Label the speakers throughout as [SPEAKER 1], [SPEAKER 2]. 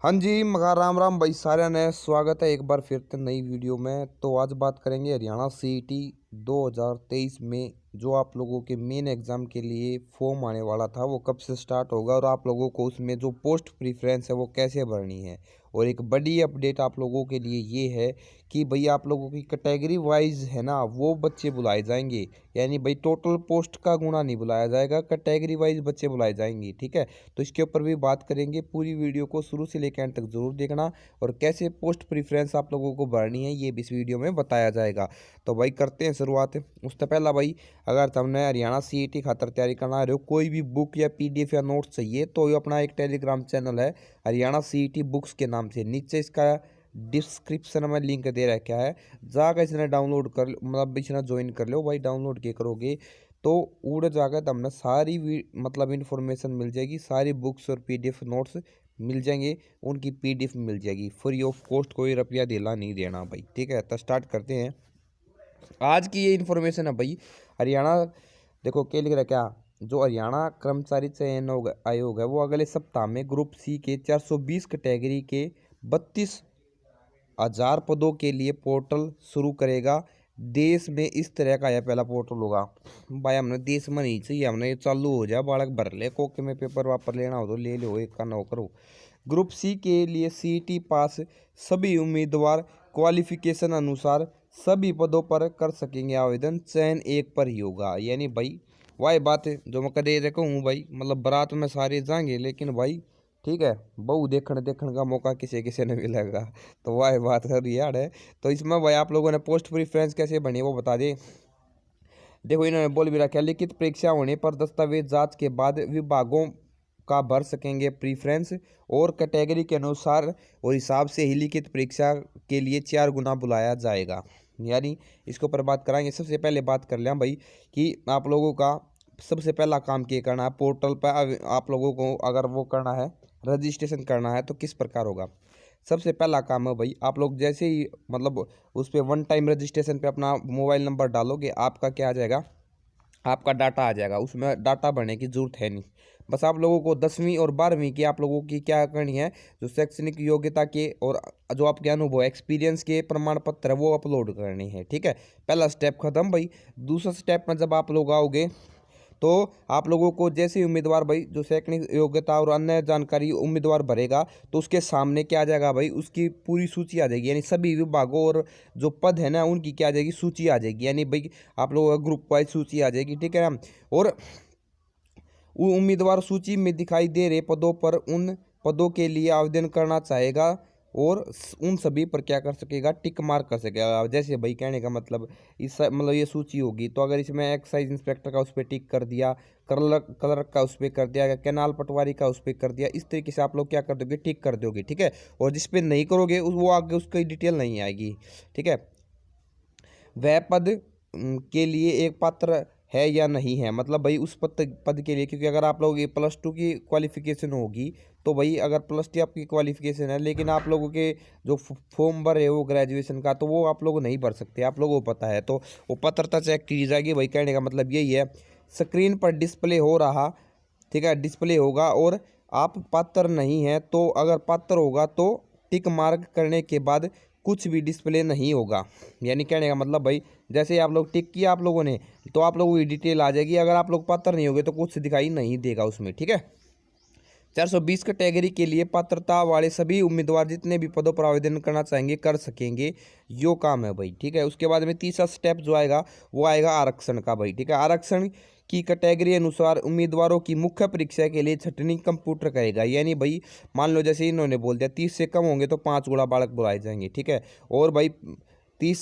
[SPEAKER 1] हाँ जी, मगा राम राम भाई सारे ने स्वागत है एक बार फिर से नई वीडियो में। तो आज बात करेंगे हरियाणा सीईटी 2023 में जो आप लोगों के मेन एग्ज़ाम के लिए फॉर्म आने वाला था वो कब से स्टार्ट होगा और आप लोगों को उसमें जो पोस्ट प्रेफरेंस है वो कैसे भरनी है। और एक बड़ी अपडेट आप लोगों के लिए ये है कि भाई आप लोगों की कैटेगरी वाइज है ना वो बच्चे बुलाए जाएंगे। यानी भाई टोटल पोस्ट का गुणा नहीं बुलाया जाएगा, कैटेगरी वाइज बच्चे बुलाए जाएंगे। ठीक है, तो इसके ऊपर भी बात करेंगे। पूरी वीडियो को शुरू से लेकर एंड तक जरूर देखना और कैसे पोस्ट प्रेफरेंस आप लोगों को भरनी है ये भी इस वीडियो में बताया जाएगा। तो भाई करते हैं शुरुआत। उससे पहला भाई, अगर तुमने हरियाणा सीईटी खातर तैयारी करना रहे हो, कोई भी बुक या पीडीएफ या नोट्स चाहिए तो ये अपना एक टेलीग्राम चैनल है हरियाणा सीईटी बुक्स के नाम से, नीचे इसका डिस्क्रिप्शन में लिंक दे रखा है। जाकर इसने डाउनलोड कर मतलब इसने ज्वाइन कर लो भाई। डाउनलोड के करोगे तो उड़ जाकर तुमने सारी मतलब इन्फॉर्मेशन मिल जाएगी, सारी बुक्स और पीडीएफ नोट्स मिल जाएंगे, उनकी पीडीएफ मिल जाएगी फ्री ऑफ कॉस्ट, कोई रुपया दिला नहीं देना भाई। ठीक है, तो स्टार्ट करते हैं। आज की ये इन्फॉर्मेशन है भाई। हरियाणा देखो क्या लिख रहा है, क्या जो हरियाणा कर्मचारी चयन आयोग है वो अगले सप्ताह में ग्रुप सी के 420 कैटेगरी के 32,000 पदों के लिए पोर्टल शुरू करेगा। देश में इस तरह का यह पहला पोर्टल होगा भाई। हमने देश में नहीं चाहिए, हमने ये चालू हो जाए, बालक भर ले, कोके में पेपर वापर लेना हो तो ले लो, एक का नौ करो। ग्रुप सी के लिए सीईटी पास सभी उम्मीदवार क्वालिफिकेशन अनुसार सभी पदों पर कर सकेंगे आवेदन, चयन एक पर ही होगा। यानी भाई वही बात है जो मैं कदे देखो हूँ भाई, मतलब बारात में सारे जाएंगे लेकिन भाई ठीक है बहू देखने देखने का मौका किसी किसी ने मिलेगा। तो वह बात है यार है। तो इसमें भाई आप लोगों ने पोस्ट प्रेफरेंस कैसे बनी वो बता दें। देखो इन्होंने बोल भी रखा है, लिखित परीक्षा होने पर दस्तावेज जांच के बाद विभागों का भर सकेंगे प्रीफ्रेंस और कैटेगरी के अनुसार और हिसाब से ही लिखित परीक्षा के लिए 4 गुना बुलाया जाएगा। यानी इसके ऊपर बात कराएंगे। सबसे पहले बात कर लें भाई कि आप लोगों का सबसे पहला काम क्या करना है। पोर्टल पर आप लोगों को अगर वो करना है, रजिस्ट्रेशन करना है तो किस प्रकार होगा। सबसे पहला काम है भाई, आप लोग जैसे ही मतलब उस पर वन टाइम रजिस्ट्रेशन पे अपना मोबाइल नंबर डालोगे, आपका क्या आ जाएगा, आपका डाटा आ जाएगा। उसमें डाटा भरने की जरूरत है नहीं। बस आप लोगों को 10वीं और 12वीं की आप लोगों की क्या करनी है, जो शैक्षणिक योग्यता के और जो आपके अनुभव एक्सपीरियंस के प्रमाण पत्र है वो अपलोड करने हैं। ठीक है, पहला स्टेप खत्म भाई। दूसरा स्टेप में जब आप लोग आओगे तो आप लोगों को जैसे ही उम्मीदवार भाई जो शैक्षणिक योग्यता और अन्य जानकारी उम्मीदवार भरेगा तो उसके सामने क्या आ जाएगा भाई, उसकी पूरी सूची आ जाएगी। यानी सभी विभागों और जो पद है ना उनकी क्या आ जाएगी, सूची आ जाएगी। यानी भाई आप लोगों का ग्रुप वाइज सूची आ जाएगी। ठीक है ना, और उम्मीदवार सूची में दिखाई दे रहे पदों पर उन पदों के लिए आवेदन करना चाहेगा और उन सभी पर क्या कर सकेगा, टिक मार्क कर सकेगा। जैसे भाई कहने का मतलब इस मतलब ये सूची होगी तो अगर इसमें एक्साइज इंस्पेक्टर का उस पर टिक कर दिया, क्लर्क का उस पर कर दिया, कैनाल पटवारी का उस पर कर दिया, इस तरीके से आप लोग क्या कर दोगे, टिक कर दोगे। ठीक है, और जिस पे नहीं करोगे वो आगे उसकी डिटेल नहीं आएगी। ठीक है, वह पद के लिए एक पात्र है या नहीं है, मतलब भाई उस पद के लिए, क्योंकि अगर आप लोग ये +2 की क्वालिफिकेशन होगी तो भाई अगर +2 आपकी क्वालिफिकेशन है लेकिन आप लोगों के जो फॉर्म भर है वो ग्रेजुएशन का, तो वो आप लोग नहीं भर सकते, आप लोगों को पता है। तो वो पात्रता चेक की जाएगी भाई। कहने का मतलब यही है, स्क्रीन पर डिस्प्ले हो रहा, ठीक है, डिस्प्ले होगा और आप पात्र नहीं है तो अगर पात्र होगा तो टिक मार्क करने के बाद कुछ भी डिस्प्ले नहीं होगा। यानी कहने का मतलब भाई जैसे ही आप लोग टिक किया आप लोगों ने तो आप लोगों की डिटेल आ जाएगी। अगर आप लोग पात्र नहीं होगे तो कुछ दिखाई नहीं देगा उसमें। ठीक है, 420 कैटेगरी के लिए पात्रता वाले सभी उम्मीदवार जितने भी पदों पर आवेदन करना चाहेंगे कर सकेंगे, यो काम है भाई। ठीक है, उसके बाद में तीसरा स्टेप जो आएगा वो आएगा आरक्षण का भाई। ठीक है, आरक्षण की कैटेगरी अनुसार उम्मीदवारों की मुख्य परीक्षा के लिए छटनी कंप्यूटर करेगा। यानी भाई मान लो जैसे इन्होंने बोल दिया 30 से कम होंगे तो 5 गुणा बालक बुलाए जाएंगे। ठीक है, और भाई 30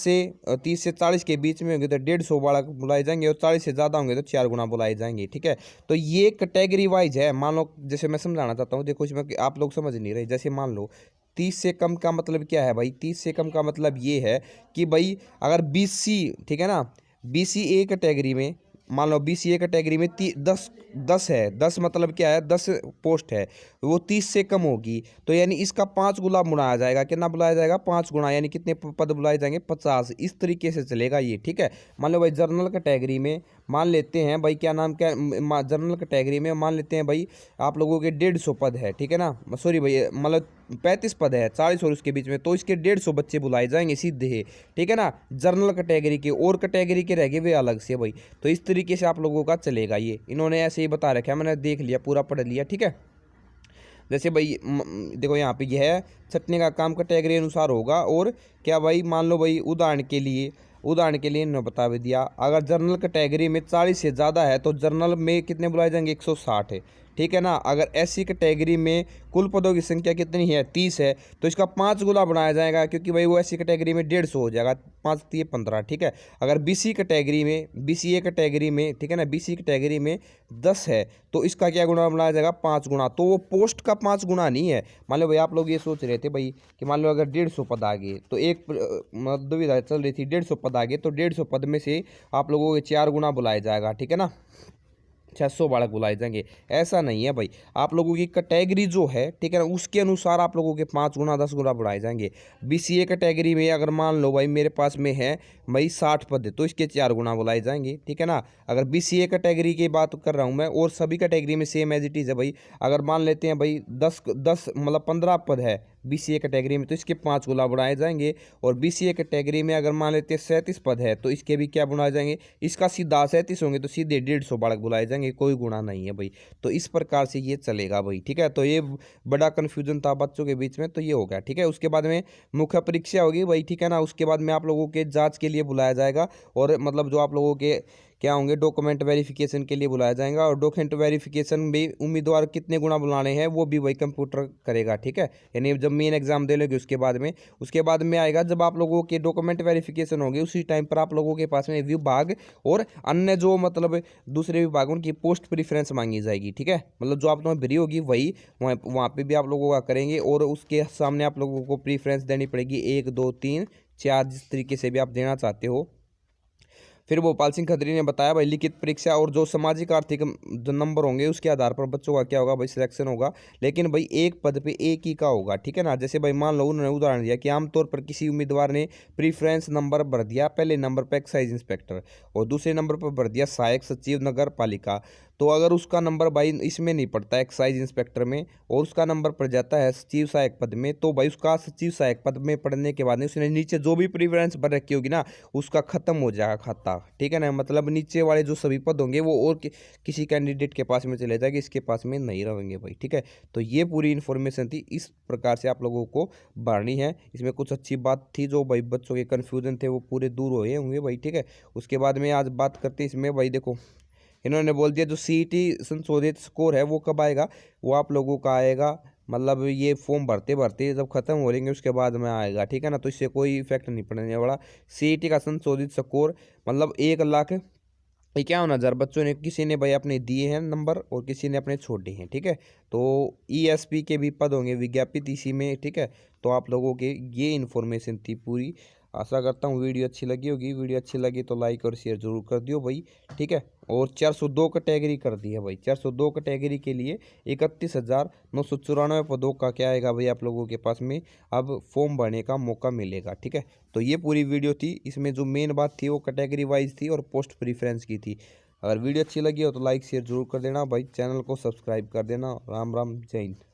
[SPEAKER 1] से 40 के बीच में होंगे तो 150 बालक बुलाए जाएंगे और 40 से ज़्यादा होंगे तो 4 गुना बुलाए जाएंगे। ठीक है, तो ये कैटेगरी वाइज है। मान लो जैसे मैं समझाना चाहता हूँ, देखो इसमें आप लोग समझ नहीं रहे। जैसे मान लो 30 से कम का मतलब क्या है भाई, 30 से कम का मतलब ये है कि भाई अगर BC, ठीक है ना, BCA कैटेगरी में, मान लो BCA कैटेगरी में 10 है, 10 मतलब क्या है, 10 पोस्ट है, वो 30 से कम होगी तो यानी इसका 5 गुना बुलाया जाएगा। कितना बुलाया जाएगा, 5 गुना, यानी कितने पद बुलाए जाएंगे, 50। इस तरीके से चलेगा ये। ठीक है, मान लो भाई जर्नल कैटेगरी में मान लेते हैं भाई क्या नाम क्या जनरल कैटेगरी में मान लेते हैं भाई आप लोगों के 150 पद है, ठीक है ना, सॉरी भाई मतलब 35 पद है, 40 और उसके बीच में, तो इसके 150 बच्चे बुलाए जाएंगे सीधे ही, ठीक है ना। जनरल कैटेगरी के और कैटेगरी के रह गए वे अलग से भाई। तो इस तरीके से आप लोगों का चलेगा, ये इन्होंने ऐसे ही बता रखा है, मैंने देख लिया पूरा पढ़ लिया, ठीक है। जैसे भाई देखो यहाँ पे यह है छटने का काम कैटेगरी अनुसार होगा। और क्या भाई मान लो भाई उदाहरण के लिए इन्होंने बता भी दिया, अगर जनरल कैटेगरी में 40 से ज़्यादा है तो जनरल में कितने बुलाए जाएंगे, 160 है, ठीक है ना। अगर एससी कैटेगरी में कुल पदों की संख्या कितनी है, 30 है, तो इसका 5 गुना बनाया जाएगा, क्योंकि भाई वो एससी कैटेगरी में 150 हो जाएगा, 5 3 15, ठीक है। अगर बीसी कैटेगरी में, बीसीए कैटेगरी में, ठीक है ना, बीसी कैटेगरी में 10 है तो इसका क्या गुना बनाया जाएगा, 5 गुना। तो वो पोस्ट का 5 गुना नहीं है। मान लो भाई आप लोग ये सोच रहे थे भाई कि मान लो अगर 150 पद आ गए तो एक दुविधा चल रही थी, 150 पद आ गए तो 150 पद में से आप लोगों के 4 गुना बुलाया जाएगा, ठीक है ना, 600 बालक बुलाए जाएंगे। ऐसा नहीं है भाई, आप लोगों की कैटेगरी जो है, ठीक है ना, उसके अनुसार आप लोगों के 5 गुना 10 गुना बढ़ाए जाएंगे। बीसीए कैटेगरी में अगर मान लो भाई मेरे पास में है भाई 60 पद है तो इसके 4 गुना बुलाए जाएंगे, ठीक है ना। अगर बीसीए कैटेगरी की बात कर रहा हूँ मैं, और सभी कैटेगरी में सेम एज इट इज़ है भाई। अगर मान लेते हैं भाई 10 मतलब 15 पद है बीसीए कैटेगरी में तो इसके 5 गुना बढ़ाए जाएंगे। और बीसीए कैटेगरी में अगर मान लेते हैं 37 पद है तो इसके भी क्या बुलाए जाएंगे, इसका सीधा 37 होंगे तो सीधे 150 बालक बुलाए जाएंगे, कोई गुणा नहीं है भाई। तो इस प्रकार से ये चलेगा भाई, ठीक है। तो ये बड़ा कन्फ्यूजन था बच्चों के बीच में, तो ये हो गया, ठीक है। उसके बाद में मुख्य परीक्षा होगी भाई, ठीक है ना। उसके बाद में आप लोगों के जांच के लिए बुलाया जाएगा, और मतलब जो आप लोगों के क्या होंगे डॉक्यूमेंट वेरिफिकेशन के लिए बुलाया जाएगा। और डॉक्यूमेंट वेरिफिकेशन भी उम्मीदवार कितने गुना बुलाने हैं वो भी वही कंप्यूटर करेगा, ठीक है। यानी जब मेन एग्जाम दे लोगे उसके बाद में आएगा जब आप लोगों के डॉक्यूमेंट वेरिफिकेशन होंगे, उसी टाइम पर आप लोगों के पास में विभाग और अन्य जो मतलब दूसरे विभागों की पोस्ट प्रेफरेंस मांगी जाएगी, ठीक है। मतलब जो आप लोगों में भरी होगी वही वहाँ पे भी आप लोगों का करेंगे, और उसके सामने आप लोगों को प्रेफरेंस देनी पड़ेगी 1 2 3 4, जिस तरीके से भी आप देना चाहते हो। फिर भोपाल सिंह खत्री ने बताया भाई लिखित परीक्षा और जो सामाजिक आर्थिक जो नंबर होंगे उसके आधार पर बच्चों का क्या होगा भाई सिलेक्शन होगा। लेकिन भाई एक पद पे एक ही का होगा, ठीक है ना। जैसे भाई मान लो उन्होंने उदाहरण दिया कि आमतौर पर किसी उम्मीदवार ने प्रीफ्रेंस नंबर भर दिया, पहले नंबर पर एक्साइज इंस्पेक्टर और दूसरे नंबर पर भर दिया सहायक सचिव नगर पालिका। तो अगर उसका नंबर भाई इसमें नहीं पड़ता एक्साइज इंस्पेक्टर में और उसका नंबर पड़ जाता है सचिव सहायक पद में, तो भाई उसका सचिव सहायक पद में पढ़ने के बाद उसने नीचे जो भी प्रीफरेंस भर रखी होगी ना उसका खत्म हो जाएगा खाता, ठीक है ना। मतलब नीचे वाले जो सभी पद होंगे वो और किसी कैंडिडेट के पास में चले जाएंगे, इसके पास में नहीं रहेंगे भाई, ठीक है। तो ये पूरी इन्फॉर्मेशन थी, इस प्रकार से आप लोगों को भरनी है। इसमें कुछ अच्छी बात थी जो भाई बच्चों के कन्फ्यूजन थे वो पूरे दूर हुए होंगे भाई, ठीक है। उसके बाद में आज बात करते हैं इसमें भाई देखो इन्होंने बोल दिया जो सीईटी संशोधित स्कोर है वो कब आएगा, वो आप लोगों का आएगा मतलब ये फॉर्म भरते भरते जब खत्म हो लेंगे उसके बाद में आएगा, ठीक है ना। तो इससे कोई इफेक्ट नहीं पड़ने वाला। सीईटी का संशोधित स्कोर मतलब 1,51,000 बच्चों ने किसी ने भाई अपने दिए हैं नंबर और किसी ने अपने छोड़े हैं, ठीक है। तो ईएसपी के भी पद होंगे विज्ञापित इसी में, ठीक है। तो आप लोगों के ये इन्फॉर्मेशन थी पूरी। आशा करता हूँ वीडियो अच्छी लगी होगी। वीडियो अच्छी लगी तो लाइक और शेयर जरूर कर दियो भाई, ठीक है। और 402 कैटेगरी कर दी है भाई, 402 कैटेगरी के लिए 31,994 पदों का क्या आएगा भाई आप लोगों के पास में अब फॉर्म भरने का मौका मिलेगा, ठीक है। तो ये पूरी वीडियो थी, इसमें जो मेन बात थी वो कैटेगरी वाइज थी और पोस्ट प्रीफ्रेंस की थी। अगर वीडियो अच्छी लगी हो तो लाइक शेयर जरूर कर देना भाई, चैनल को सब्सक्राइब कर देना। राम राम, जय हिंद।